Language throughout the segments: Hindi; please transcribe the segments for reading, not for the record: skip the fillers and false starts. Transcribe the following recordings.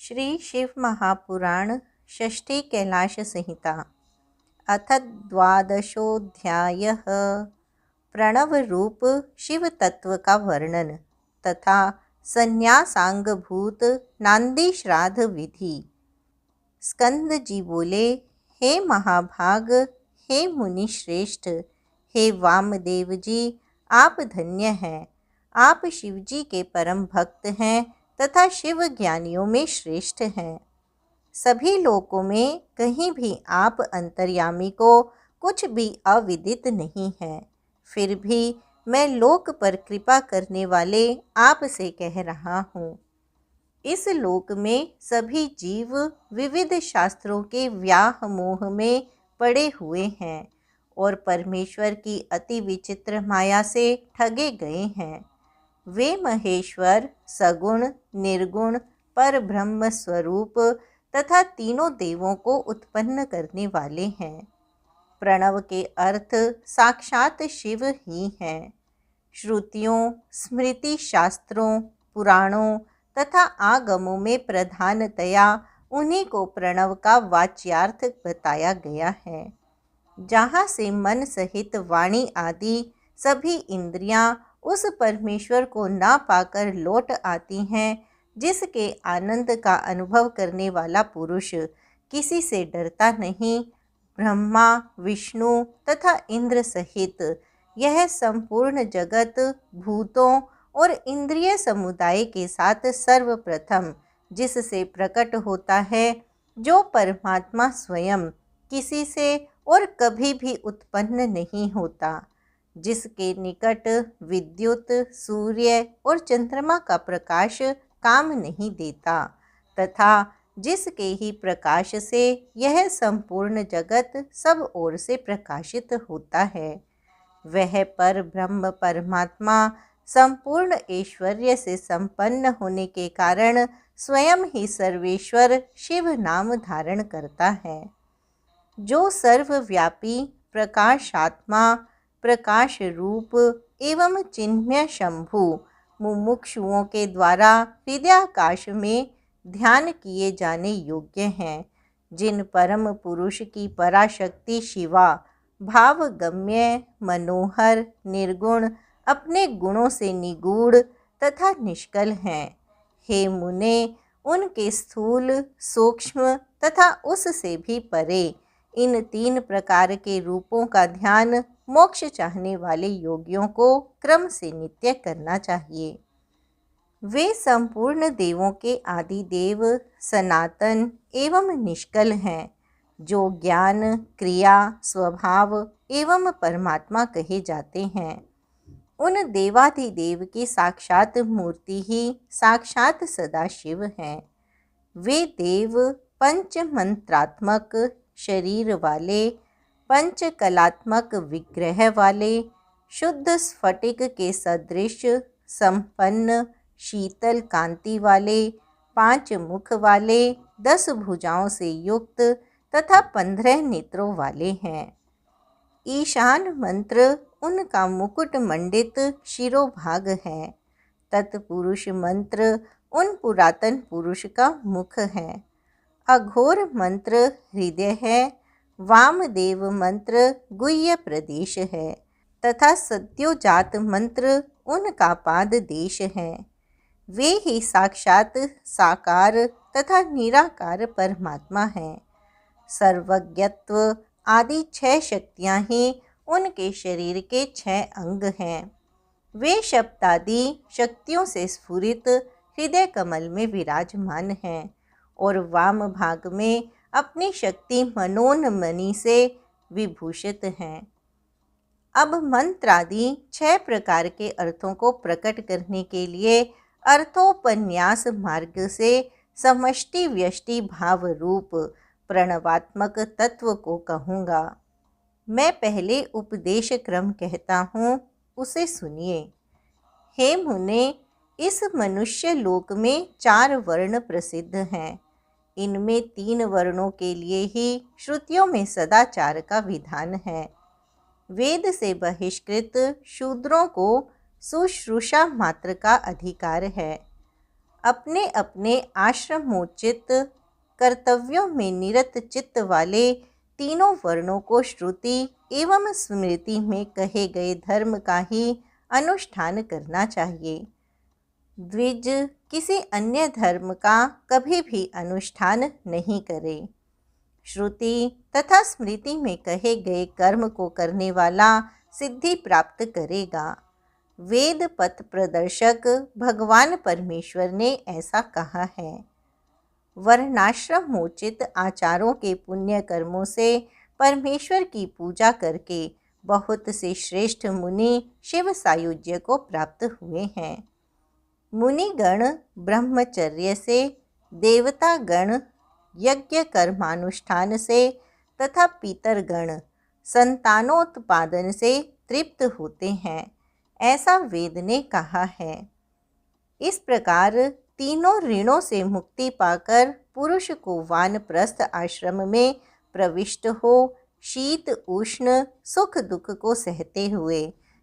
श्री शिव महापुराण षष्ठी कैलाश संहिता अथ द्वादशोऽध्यायः। प्रणव रूप शिव तत्व का वर्णन तथा संन्यासांगभूत नांदी श्राद्ध विधि। स्कंद जी बोले, हे महाभाग, हे मुनि श्रेष्ठ, हे वामदेव जी, आप धन्य हैं। आप शिवजी के परम भक्त हैं तथा शिव ज्ञानियों में श्रेष्ठ हैं। सभी लोकों में कहीं भी आप अंतर्यामी को कुछ भी अविदित नहीं है। फिर भी मैं लोक पर कृपा करने वाले आपसे कह रहा हूँ। इस लोक में सभी जीव विविध शास्त्रों के व्याह मोह में पड़े हुए हैं और परमेश्वर की अति विचित्र माया से ठगे गए हैं। वे महेश्वर, सगुण, निर्गुण, पर ब्रह्म स्वरूप तथा तीनों देवों को उत्पन्न करने वाले हैं। प्रणव के अर्थ साक्षात शिव ही हैं। श्रुतियों, स्मृति शास्त्रों, पुराणों तथा आगमों में प्रधानतया उन्हीं को प्रणव का वाच्यार्थ बताया गया है। जहाँ से मन सहित वाणी आदि सभी इंद्रियां उस परमेश्वर को ना पाकर लौट आती हैं, जिसके आनंद का अनुभव करने वाला पुरुष किसी से डरता नहीं। ब्रह्मा, विष्णु तथा इंद्र सहित यह संपूर्ण जगत भूतों और इंद्रिय समुदाय के साथ सर्वप्रथम जिससे प्रकट होता है, जो परमात्मा स्वयं किसी से और कभी भी उत्पन्न नहीं होता, जिसके निकट विद्युत, सूर्य और चंद्रमा का प्रकाश काम नहीं देता तथा जिसके ही प्रकाश से यह संपूर्ण जगत सब ओर से प्रकाशित होता है, वह पर ब्रह्म परमात्मा संपूर्ण ऐश्वर्य से संपन्न होने के कारण स्वयं ही सर्वेश्वर शिव नाम धारण करता है। जो सर्वव्यापी प्रकाशात्मा, प्रकाश रूप एवं चिन्मय शंभु मुमुक्षुओं के द्वारा हृदयाकाश में ध्यान किए जाने योग्य हैं, जिन परम पुरुष की पराशक्ति शिवा भावगम्य, मनोहर, निर्गुण, अपने गुणों से निगूढ़ तथा निष्कल हैं। हे मुने, उनके स्थूल, सूक्ष्म तथा उससे भी परे इन तीन प्रकार के रूपों का ध्यान मोक्ष चाहने वाले योगियों को क्रम से नित्य करना चाहिए। वे संपूर्ण देवों के आदि देव सनातन एवं निष्कल हैं, जो ज्ञान, क्रिया, स्वभाव एवं परमात्मा कहे जाते हैं। उन देवाधिदेव की साक्षात मूर्ति ही साक्षात सदाशिव हैं। वे देव पंच मंत्रात्मक शरीर वाले, पंच कलात्मक विग्रह वाले, शुद्ध स्फटिक के सदृश संपन्न, शीतल कांति वाले, 5 मुख वाले, 10 भुजाओं से युक्त तथा 15 नेत्रों वाले हैं। ईशान मंत्र उनका मुकुट मंडित शिरोभाग है। तत्पुरुष मंत्र उन पुरातन पुरुष का मुख है। अघोर मंत्र हृदय है। वामदेव मंत्र गुह्य प्रदेश है तथा सद्योजात मंत्र उनका पाद देश है। वे ही साक्षात साकार तथा निराकार परमात्मा हैं। सर्वज्ञत्व आदि 6 शक्तियाँ ही उनके शरीर के 6 अंग हैं। वे शब्दादि शक्तियों से स्फुरित हृदय कमल में विराजमान हैं और वाम भाग में अपनी शक्ति मनोन्मणि से विभूषित हैं। अब मंत्रादि 6 प्रकार के अर्थों को प्रकट करने के लिए अर्थोपन्यास मार्ग से समष्टि व्यष्टि भाव रूप प्रणवात्मक तत्व को कहूँगा। मैं पहले उपदेश क्रम कहता हूँ, उसे सुनिए। हे मुने, इस मनुष्य लोक में 4 वर्ण प्रसिद्ध हैं। इनमें 3 वर्णों के लिए ही श्रुतियों में सदाचार का विधान है। वेद से बहिष्कृत शूद्रों को शुश्रूषा मात्र का अधिकार है। अपने अपने आश्रमोचित कर्तव्यों में निरत चित्त वाले तीनों वर्णों को श्रुति एवं स्मृति में कहे गए धर्म का ही अनुष्ठान करना चाहिए। द्विज किसी अन्य धर्म का कभी भी अनुष्ठान नहीं करे। श्रुति तथा स्मृति में कहे गए कर्म को करने वाला सिद्धि प्राप्त करेगा। वेद पथ प्रदर्शक भगवान परमेश्वर ने ऐसा कहा है। वर्णाश्रमोचित आचारों के पुण्य कर्मों से परमेश्वर की पूजा करके बहुत से श्रेष्ठ मुनि शिव सायुज्य को प्राप्त हुए हैं। मुनिगण ब्रह्मचर्य से, देवता गण यज्ञ कर्मानुष्ठान से तथा पितरगण संतानोत्पादन से तृप्त होते हैं, ऐसा वेद ने कहा है। इस प्रकार तीनों ऋणों से मुक्ति पाकर पुरुष को वानप्रस्थ आश्रम में प्रविष्ट हो शीत उष्ण सुख दुख को सहते हुए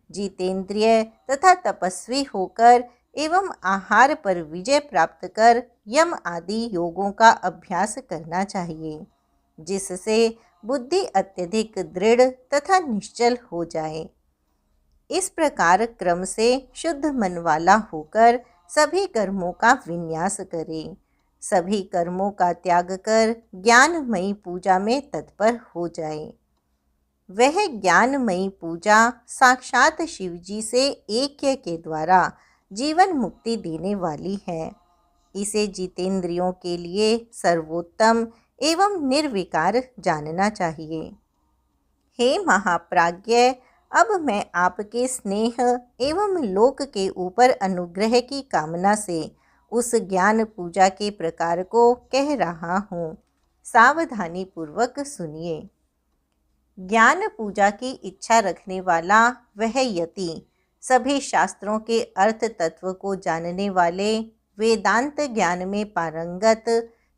जितेंद्रिय तथा तपस्वी होकर एवं आहार पर विजय प्राप्त कर यम आदि योगों का अभ्यास करना चाहिए, जिससे बुद्धि अत्यधिक दृढ़ तथा निश्चल हो जाए। इस प्रकार क्रम से शुद्ध मन वाला होकर सभी कर्मों का विन्यास करे। सभी कर्मों का त्याग कर ज्ञानमयी पूजा में तत्पर हो जाए। वह ज्ञानमयी पूजा साक्षात शिवजी से ऐक्य के द्वारा जीवन मुक्ति देने वाली है। इसे जितेंद्रियों के लिए सर्वोत्तम एवं निर्विकार जानना चाहिए। हे महाप्राज्ञ, अब मैं आपके स्नेह एवं लोक के ऊपर अनुग्रह की कामना से उस ज्ञान पूजा के प्रकार को कह रहा हूँ। सावधानी पूर्वक सुनिए। ज्ञान पूजा की इच्छा रखने वाला वह यति सभी शास्त्रों के अर्थ तत्व को जानने वाले, वेदांत ज्ञान में पारंगत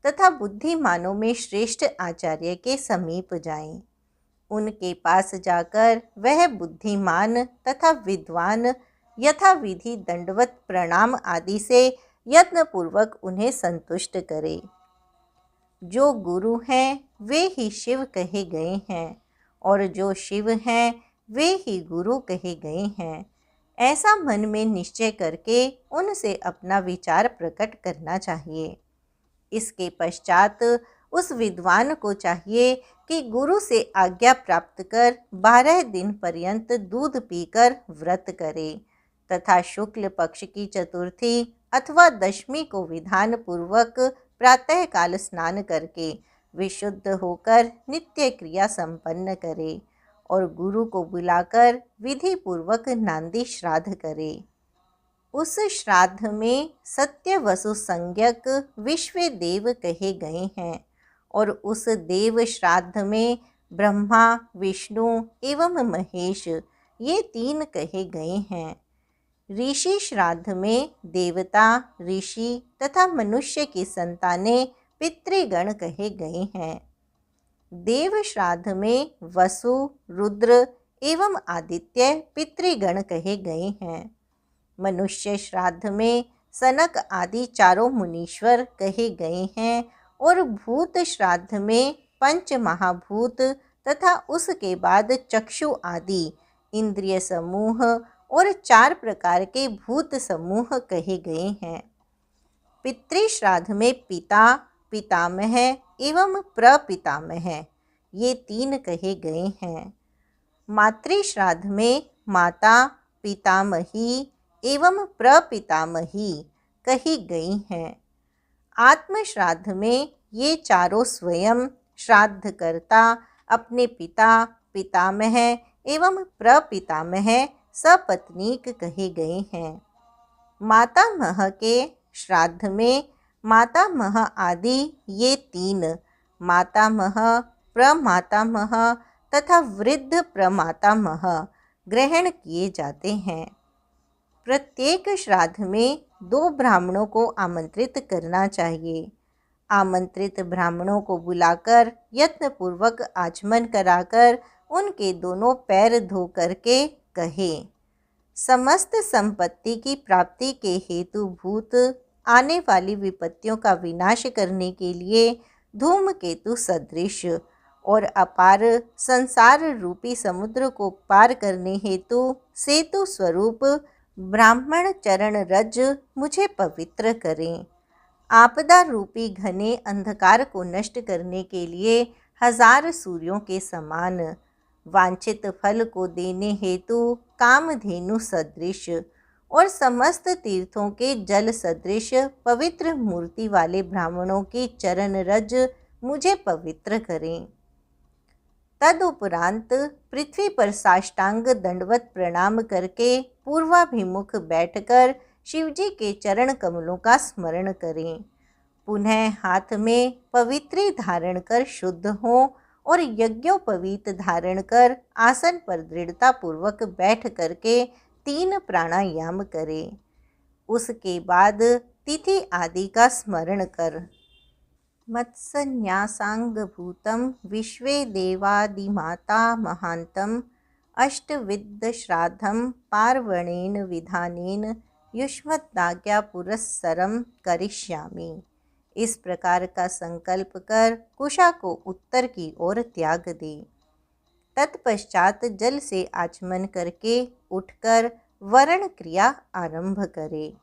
तथा बुद्धिमानों में श्रेष्ठ आचार्य के समीप जाएं। उनके पास जाकर वह बुद्धिमान तथा विद्वान यथाविधि दंडवत प्रणाम आदि से यत्नपूर्वक उन्हें संतुष्ट करे। जो गुरु हैं वे ही शिव कहे गए हैं और जो शिव हैं वे ही गुरु कहे गए हैं, ऐसा मन में निश्चय करके उनसे अपना विचार प्रकट करना चाहिए। इसके पश्चात उस विद्वान को चाहिए कि गुरु से आज्ञा प्राप्त कर 12 दिन पर्यंत दूध पीकर व्रत करे तथा शुक्ल पक्ष की चतुर्थी अथवा दशमी को विधान पूर्वक प्रातःकाल स्नान करके विशुद्ध होकर नित्य क्रिया संपन्न करे और गुरु को बुलाकर विधि पूर्वक नांदी श्राद्ध करे। उस श्राद्ध में सत्य वसु संज्ञक विश्व देव कहे गए हैं और उस देव श्राद्ध में ब्रह्मा, विष्णु एवं महेश ये 3 कहे गए हैं। ऋषि श्राद्ध में देवता, ऋषि तथा मनुष्य की संतानें पितृगण कहे गए हैं। देव श्राद्ध में वसु, रुद्र एवं आदित्य पितृगण कहे गए हैं। मनुष्य श्राद्ध में सनक आदि चारों मुनीश्वर कहे गए हैं और भूत श्राद्ध में पंच महाभूत तथा उसके बाद चक्षु आदि इंद्रिय समूह और 4 प्रकार के भूत समूह कहे गए हैं। पितृश्राद्ध में पिता, पितामह एवं प्रपितामह ये 3 कहे गए हैं। मातृश्राद्ध में माता, पितामही एवं प्रपितामही कही गई हैं। आत्मश्राद्ध में ये चारों स्वयं श्राद्धकर्ता अपने पिता, पितामह एवं प्रपितामह सपत्नीक कहे गए हैं। मातामह के श्राद्ध में मातामह आदि ये 3 मातामह, प्रमातामह तथा वृद्ध प्रमातामह ग्रहण किए जाते हैं। प्रत्येक श्राद्ध में 2 ब्राह्मणों को आमंत्रित करना चाहिए। आमंत्रित ब्राह्मणों को बुलाकर यत्नपूर्वक आचमन कराकर उनके दोनों पैर धो करके कहे, समस्त संपत्ति की प्राप्ति के हेतुभूत आने वाली विपत्तियों का विनाश करने के लिए धूमकेतु सदृश और अपार संसार रूपी समुद्र को पार करने हेतु सेतु स्वरूप ब्राह्मण चरण रज मुझे पवित्र करें। आपदा रूपी घने अंधकार को नष्ट करने के लिए 1000 सूर्यों के समान वांछित फल को देने हेतु कामधेनु सदृश और समस्त तीर्थों के जल सदृश पवित्र मूर्ति वाले ब्राह्मणों की चरण रज मुझे पवित्र करें। तदुपरांत पृथ्वी पर साष्टांग दंडवत प्रणाम करके पूर्वाभिमुख बैठकर शिवजी के चरण कमलों का स्मरण करें। पुनः हाथ में पवित्री धारण कर शुद्ध हों और यज्ञोपवीत धारण कर आसन पर दृढ़ता पूर्वक बैठ करके 3 प्राणायाम करें। उसके बाद तिथि आदि का स्मरण कर मत्सन्यासांगभूतं विश्वे देवादिमाता महान्तं अष्टविध श्राद्धं पार्वणेन विधानेन युष्मदाज्ञा पुरस्सरं करिष्यामि। इस प्रकार का संकल्प कर कुशा को उत्तर की ओर त्याग दे। तत्पश्चात जल से आचमन करके उठकर वरण क्रिया आरंभ करे।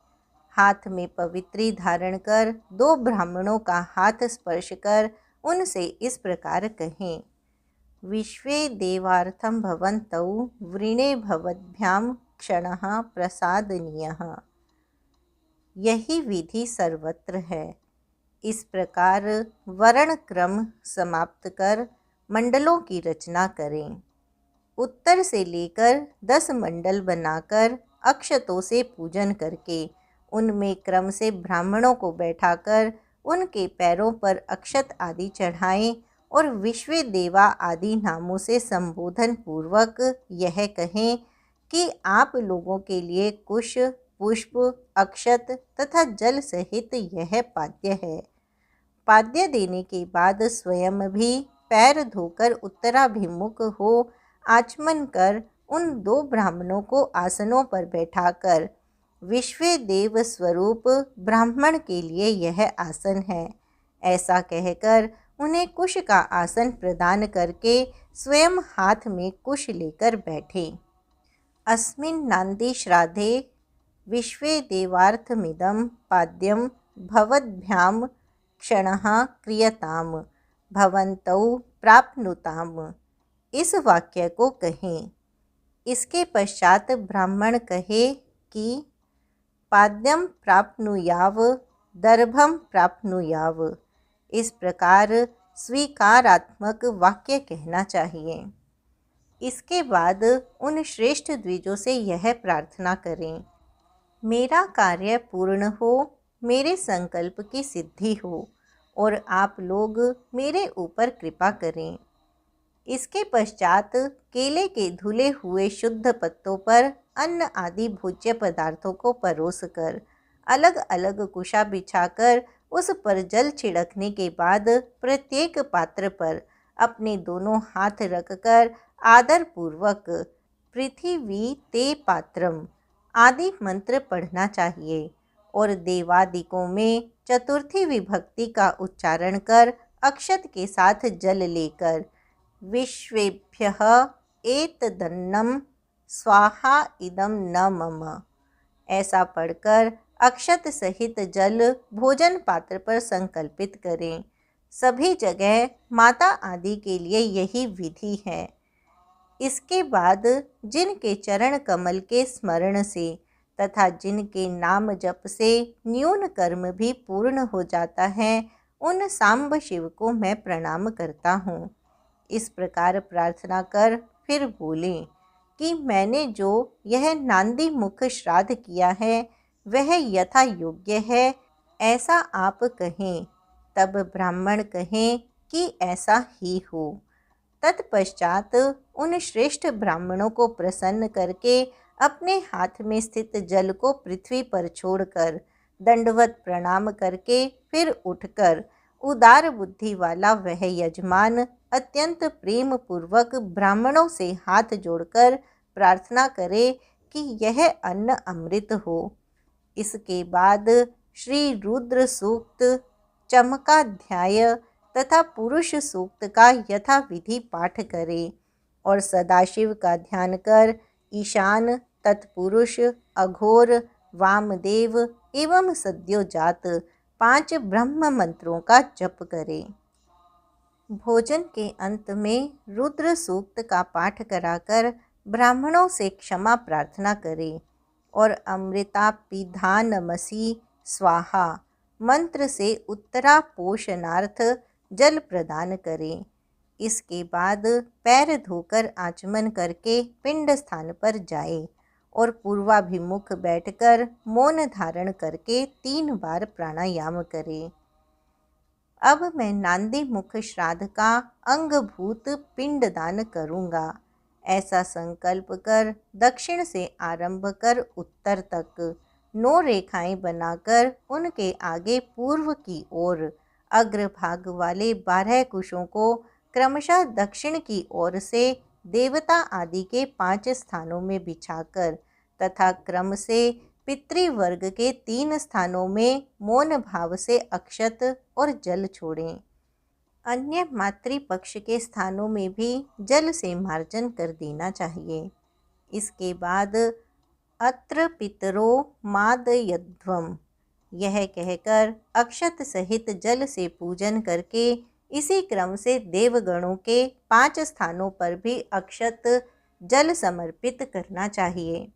हाथ में पवित्री धारण कर 2 ब्राह्मणों का हाथ स्पर्श कर उनसे इस प्रकार कहें, विश्वे देवार्थं भवन्तौ वृणे भवद्भ्यां क्षणः प्रसादनीयः। यही विधि सर्वत्र है। इस प्रकार वर्ण क्रम समाप्त कर मंडलों की रचना करें। उत्तर से लेकर 10 मंडल बनाकर अक्षतों से पूजन करके उनमें क्रम से ब्राह्मणों को बैठाकर उनके पैरों पर अक्षत आदि चढ़ाएं और विश्वे देवा आदि नामों से संबोधन पूर्वक यह कहें कि आप लोगों के लिए कुश, पुष्प, अक्षत तथा जल सहित यह पाद्य है। पाद्य देने के बाद स्वयं भी पैर धोकर उत्तराभिमुख हो आचमन कर उन 2 ब्राह्मणों को आसनों पर बैठाकर विश्वे देव स्वरूप ब्राह्मण के लिए यह आसन है ऐसा कहकर उन्हें कुश का आसन प्रदान करके स्वयं हाथ में कुश लेकर बैठे। अस्मिन् नांदी श्राद्धे विश्वे देवार्थमिदं पाद्यं भवद्भ्यां क्षणः क्रियताम भवन्तौ प्राप्नुताम। इस वाक्य को कहें। इसके पश्चात ब्राह्मण कहे कि पाद्यम प्राप्नुयाव दर्भम प्राप्नुयाव। इस प्रकार स्वीकारात्मक वाक्य कहना चाहिए। इसके बाद उन श्रेष्ठ द्विजों से यह प्रार्थना करें, मेरा कार्य पूर्ण हो, मेरे संकल्प की सिद्धि हो और आप लोग मेरे ऊपर कृपा करें। इसके पश्चात केले के धुले हुए शुद्ध पत्तों पर अन्न आदि भोज्य पदार्थों को परोसकर अलग अलग कुशा बिछाकर उस पर जल छिड़कने के बाद प्रत्येक पात्र पर अपने दोनों हाथ रखकर आदर पूर्वक पृथ्वी ते पात्रम आदि मंत्र पढ़ना चाहिए और देवादिकों में चतुर्थी विभक्ति का उच्चारण कर अक्षत के साथ जल लेकर विश्वेभ्यः एतदन्नं स्वाहा इदं न मम ऐसा पढ़कर अक्षत सहित जल भोजन पात्र पर संकल्पित करें। सभी जगह माता आदि के लिए यही विधि है। इसके बाद जिनके चरण कमल के स्मरण से तथा जिनके नाम जप से न्यून कर्म भी पूर्ण हो जाता है उन सांब शिव को मैं प्रणाम करता हूँ। इस प्रकार प्रार्थना कर फिर बोलें कि मैंने जो यह नांदी मुख श्राद्ध किया है वह यथा योग्य है ऐसा आप कहें। तब ब्राह्मण कहें कि ऐसा ही हो। तत्पश्चात उन श्रेष्ठ ब्राह्मणों को प्रसन्न करके अपने हाथ में स्थित जल को पृथ्वी पर छोड़कर दंडवत प्रणाम करके फिर उठकर उदार बुद्धि वाला वह यजमान अत्यंत प्रेम पूर्वक ब्राह्मणों से हाथ जोड़कर प्रार्थना करे कि यह अन्न अमृत हो। इसके बाद श्री रुद्र सूक्त, चमकाध्याय तथा पुरुष सूक्त का यथाविधि पाठ करें और सदाशिव का ध्यान कर ईशान, तत्पुरुष, अघोर, वामदेव एवं सद्योजात 5 ब्रह्म मंत्रों का जप करें। भोजन के अंत में रुद्र सूक्त का पाठ कराकर ब्राह्मणों से क्षमा प्रार्थना करें और अमृता पिधानमसि स्वाहा मंत्र से उत्तरा पोषणार्थ जल प्रदान करें। इसके बाद पैर धोकर आचमन करके पिंड स्थान पर जाए और पूर्वाभिमुख बैठकर मौन धारण करके 3 बार प्राणायाम करें। अब मैं नांदी मुख श्राद्ध का अंगभूत पिंडदान करूँगा, ऐसा संकल्प कर दक्षिण से आरंभ कर उत्तर तक 9 रेखाएं बनाकर उनके आगे पूर्व की ओर अग्रभाग वाले 12 कुशों को क्रमशः दक्षिण की ओर से देवता आदि के 5 स्थानों में बिछाकर तथा क्रम से पितृवर्ग के 3 स्थानों में मौन भाव से अक्षत और जल छोड़ें। अन्य मातृपक्ष के स्थानों में भी जल से मार्जन कर देना चाहिए। इसके बाद अत्र पितरो मादयध्वम यह कहकर अक्षत सहित जल से पूजन करके इसी क्रम से देवगणों के 5 स्थानों पर भी अक्षत जल समर्पित करना चाहिए।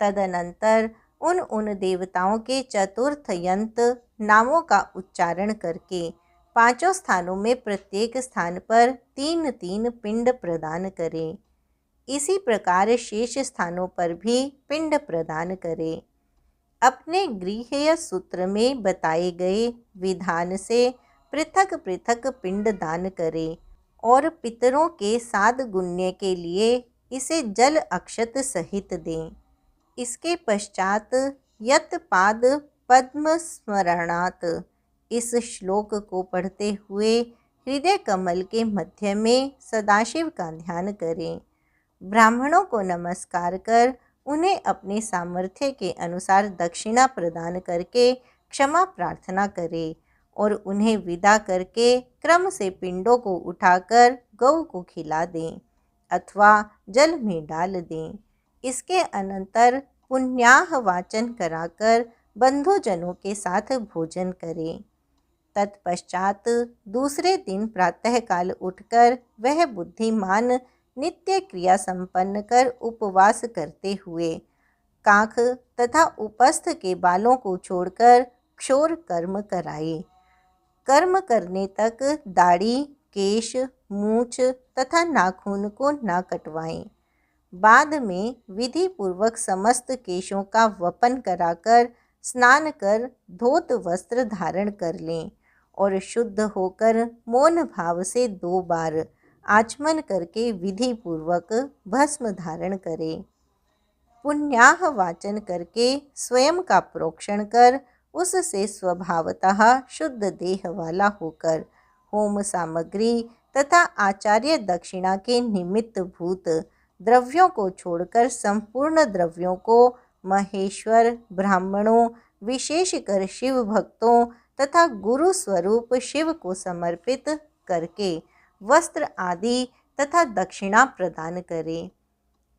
तदनंतर उन देवताओं के चतुर्थ यंत्र नामों का उच्चारण करके 5 स्थानों में प्रत्येक स्थान पर 3-3 पिंड प्रदान करें। इसी प्रकार शेष स्थानों पर भी पिंड प्रदान करें। अपने गृह्य सूत्र में बताए गए विधान से पृथक पृथक पिंड दान करें और पितरों के साध गुण्य के लिए इसे जल अक्षत सहित दें। इसके पश्चात यत पाद पद्म स्मरणात् इस श्लोक को पढ़ते हुए हृदय कमल के मध्य में सदाशिव का ध्यान करें। ब्राह्मणों को नमस्कार कर उन्हें अपने सामर्थ्य के अनुसार दक्षिणा प्रदान करके क्षमा प्रार्थना करें और उन्हें विदा करके क्रम से पिंडों को उठाकर गौ को खिला दें अथवा जल में डाल दें। इसके अनंतर पुण्याह वाचन कराकर बंधुजनों के साथ भोजन करें। तत्पश्चात दूसरे दिन प्रातःकाल उठकर वह बुद्धिमान नित्य क्रिया संपन्न कर उपवास करते हुए काख तथा उपस्थ के बालों को छोड़कर क्षौर कर्म कराए। कर्म करने तक दाढ़ी, केश, मूछ तथा नाखून को न कटवाएं। बाद में विधि पूर्वक समस्त केशों का वपन कराकर स्नान कर धोत वस्त्र धारण कर लें और शुद्ध होकर मौन भाव से 2 बार आचमन करके विधि पूर्वक भस्म धारण करें। पुण्याह वाचन करके स्वयं का प्रोक्षण कर उससे स्वभावतः शुद्ध देह वाला होकर होम सामग्री तथा आचार्य दक्षिणा के निमित्त भूत द्रव्यों को छोड़कर संपूर्ण द्रव्यों को महेश्वर, ब्राह्मणों, विशेषकर शिव भक्तों तथा गुरु स्वरूप शिव को समर्पित करके वस्त्र आदि तथा दक्षिणा प्रदान करें।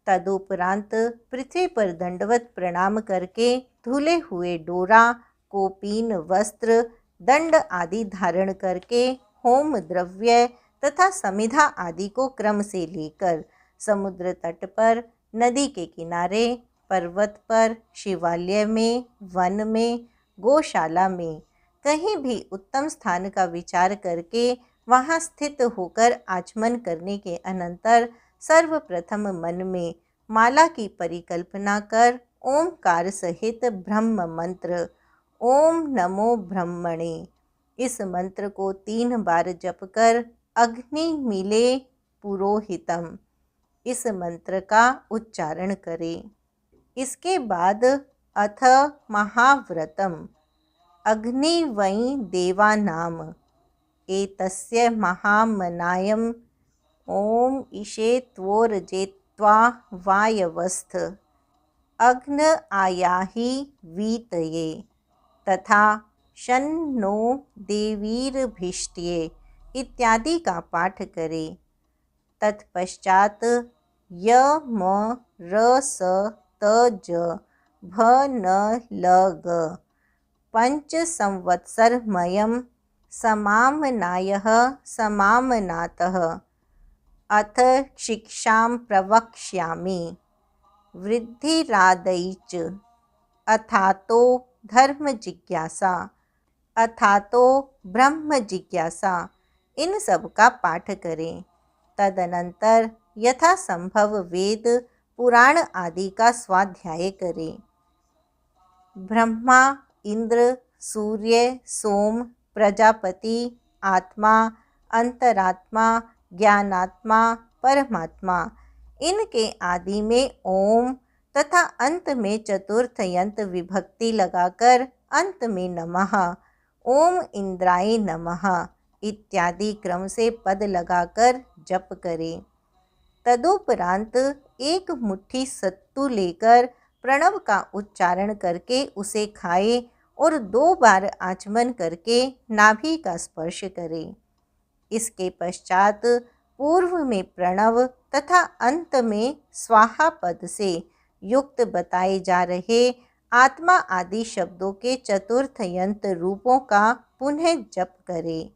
तदुपरांत पृथ्वी पर दंडवत प्रणाम करके धुले हुए डोरा, कोपीन, वस्त्र, दंड आदि धारण करके होम द्रव्य तथा समिधा आदि को क्रम से लेकर समुद्र तट पर, नदी के किनारे, पर्वत पर, शिवालय में, वन में, गौशाला में कहीं भी उत्तम स्थान का विचार करके वहाँ स्थित होकर आचमन करने के अनंतर सर्वप्रथम मन में माला की परिकल्पना कर ओमकार सहित ब्रह्म मंत्र ओम नमो ब्रह्मणे इस मंत्र को 3 बार जप कर अग्नि मिले पुरोहितम इस मंत्र का उच्चारण करें। इसके बाद अथ महाव्रतम अग्नि वै देवानाम एतस्य महामनायम ओम ईशेत्वोर्जेत्वा वायवस्थ अग्न आयाहि वीतये तथा शन्नो देवीर्भिष्टये इत्यादि का पाठ करें। तत्पश्चात यम रस तज भ न लग पंच संवत्सरमयं समामनायः समामनातः अथ शिक्षां प्रवक्ष्यामि वृद्धिरादैच अथातो धर्म जिज्ञासा अथातो ब्रह्म जिज्ञासा, इन सब का पाठ करें। तदनंतर यथासंभव वेद पुराण आदि का स्वाध्याय करें। ब्रह्मा, इंद्र, सूर्य, सोम, प्रजापति, आत्मा, अंतरात्मा, ज्ञानात्मा, परमात्मा, इनके आदि में ओम तथा अंत में चतुर्थ यंत्र विभक्ति लगाकर अंत में नमः, ओम इंद्राय नमः इत्यादि क्रम से पद लगाकर जप करें। तदुपरांत एक मुट्ठी सत्तू लेकर प्रणव का उच्चारण करके उसे खाए और 2 बार आचमन करके नाभि का स्पर्श करें। इसके पश्चात पूर्व में प्रणव तथा अंत में स्वाहा पद से युक्त बताए जा रहे आत्मा आदि शब्दों के चतुर्थ यंत्र रूपों का पुनः जप करें।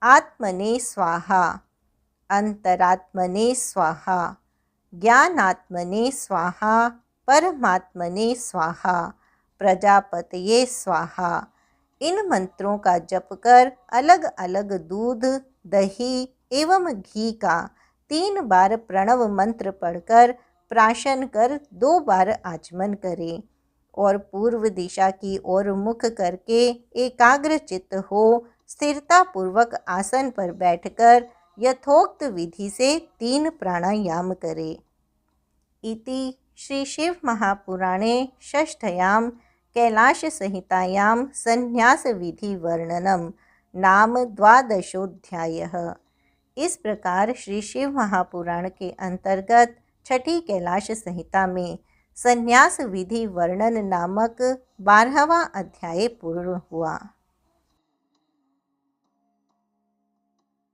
आत्मने स्वाहा, अंतरात्मने स्वाहा, ज्ञानात्मने स्वाहा, परमात्मने स्वाहा, प्रजापतये स्वाहा, इन मंत्रों का जप कर अलग अलग दूध, दही एवं घी का 3 बार प्रणव मंत्र पढ़कर प्राशन कर 2 बार आचमन करें और पूर्व दिशा की ओर मुख करके एकाग्र चित्त हो स्थिरता पूर्वक आसन पर बैठकर यथोक्त विधि से 3 प्राणायाम करें। इति श्री शिव महापुराणे षष्ठयां कैलाश संहितायां संन्यास विधि वर्णनम नाम 12वाध्यायः। इस प्रकार श्री शिव महापुराण के अंतर्गत छठी कैलाश संहिता में संन्यास विधि वर्णन नामक 12वां अध्याय पूर्ण हुआ।